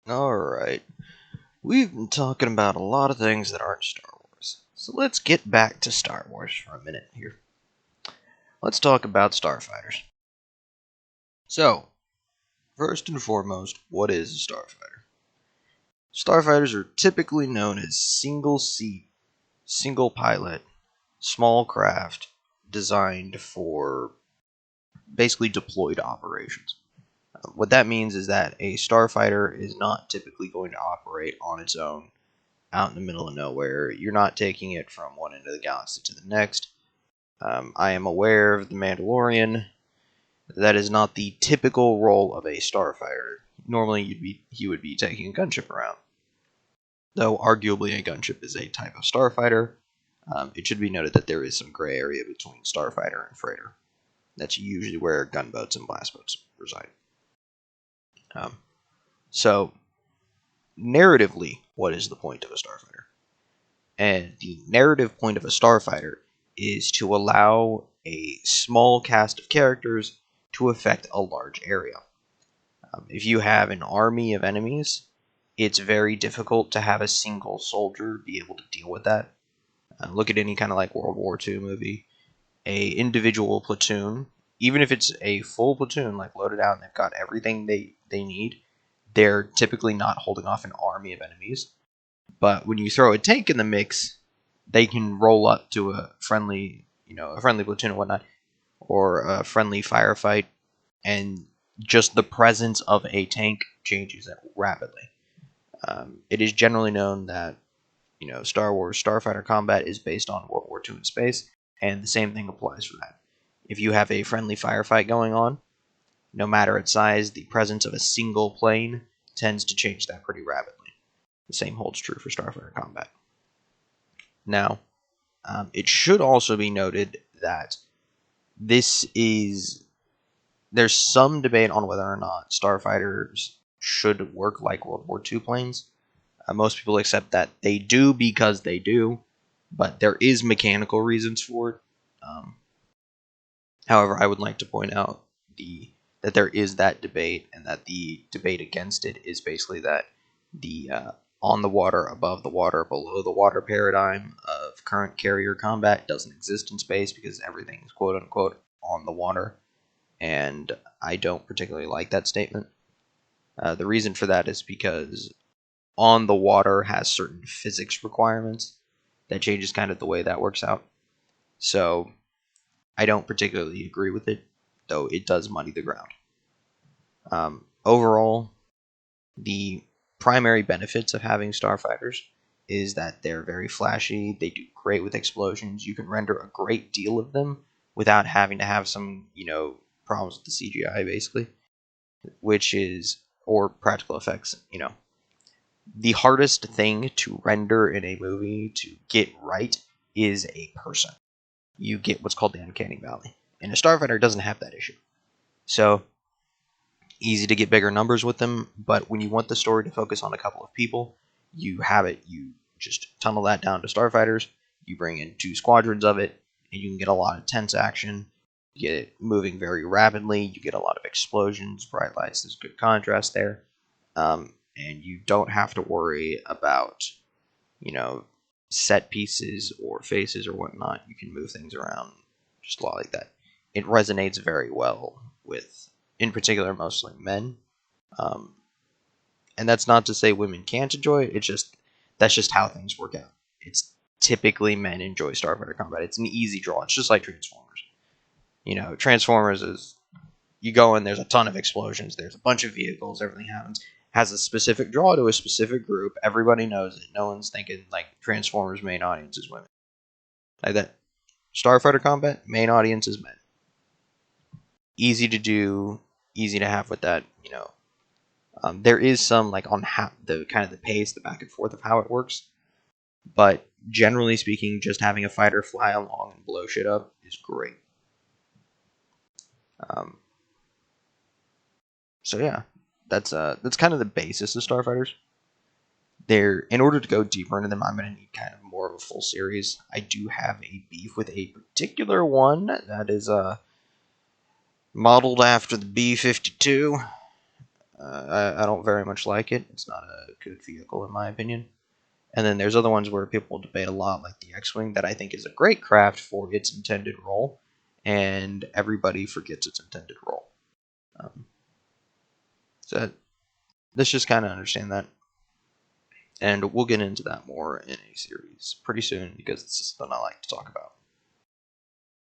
Alright, we've been talking about a lot of things that aren't Star Wars, so let's get back to Star Wars for a minute here. Let's talk about Starfighters. So, first and foremost, what is a Starfighter? Starfighters are typically known as single-seat, single-pilot, small craft designed for basically deployed operations. What that means is that a starfighter is not typically going to operate on its own out in the middle of nowhere. You're not taking it from one end of the galaxy to the next. I am aware of The Mandalorian. That is not the typical role of a starfighter. Normally, he would be taking a gunship around. Though arguably a gunship is a type of starfighter, it should be noted that there is some gray area between starfighter and freighter. That's usually where gunboats and blast boats reside. So, narratively, what is the point of a starfighter? And the narrative point of a starfighter is to allow a small cast of characters to affect a large area. If you have an army of enemies, it's very difficult to have a single soldier be able to deal with that. Look at any kind of like World War II movie. A individual platoon, even if it's a full platoon, like loaded out and they've got everything they need, they're typically not holding off an army of enemies. But when you throw a tank in the mix, they can roll up to a friendly platoon or whatnot, or a friendly firefight, and just the presence of a tank changes it rapidly. It is generally known that Star Wars Starfighter combat is based on World War II in space, and the same thing applies for that. If you have a friendly firefight going on, no matter its size, the presence of a single plane tends to change that pretty rapidly. The same holds true for Starfighter combat. Now, it should also be noted that there's some debate on whether or not starfighters should work like World War II planes. Most people accept that they do because they do, but there is mechanical reasons for it. However, I would like to point out that there is that debate, and that the debate against it is basically that the on the water, above the water, below the water paradigm of current carrier combat doesn't exist in space because everything is quote unquote on the water, and I don't particularly like that statement. The reason for that is because on the water has certain physics requirements that changes kind of the way that works out. So I don't particularly agree with it, though it does muddy the ground. Overall, the primary benefits of having starfighters is that they're very flashy, they do great with explosions, you can render a great deal of them without having to have some, problems with the CGI, basically, or practical effects, The hardest thing to render in a movie to get right is a person. You get what's called the uncanny valley. And a starfighter doesn't have that issue. So, easy to get bigger numbers with them, but when you want the story to focus on a couple of people, you just tunnel that down to starfighters, you bring in 2 squadrons of it, and you can get a lot of tense action, you get it moving very rapidly, you get a lot of explosions, bright lights, there's good contrast there, and you don't have to worry about, set pieces or faces or whatnot. You can move things around just a lot like that. It resonates very well with, in particular, mostly men. And that's not to say women can't enjoy it. That's just how things work out. It's typically men enjoy Starfighter combat. It's an easy draw. It's just like Transformers. Transformers is, you go in, there's a ton of explosions, there's a bunch of vehicles, everything happens. Has a specific draw to a specific group. Everybody knows it. No one's thinking like Transformers' main audience is women. Like that. Starfighter combat, main audience is men. Easy to do, easy to have with that, there is some like on the kind of the pace, the back and forth of how it works, but generally speaking, just having a fighter fly along and blow shit up is great. So yeah, that's kind of the basis of Starfighters. In order to go deeper into them, I'm going to need kind of more of a full series. I do have a beef with a particular one that is modeled after the B-52. I don't very much like it. It's not a good vehicle in my opinion. And then there's other ones where people debate a lot, like the X-Wing, that I think is a great craft for its intended role, and everybody forgets its intended role. Um, so let's just kind of understand that. And we'll get into that more in a series pretty soon because this is something I like to talk about.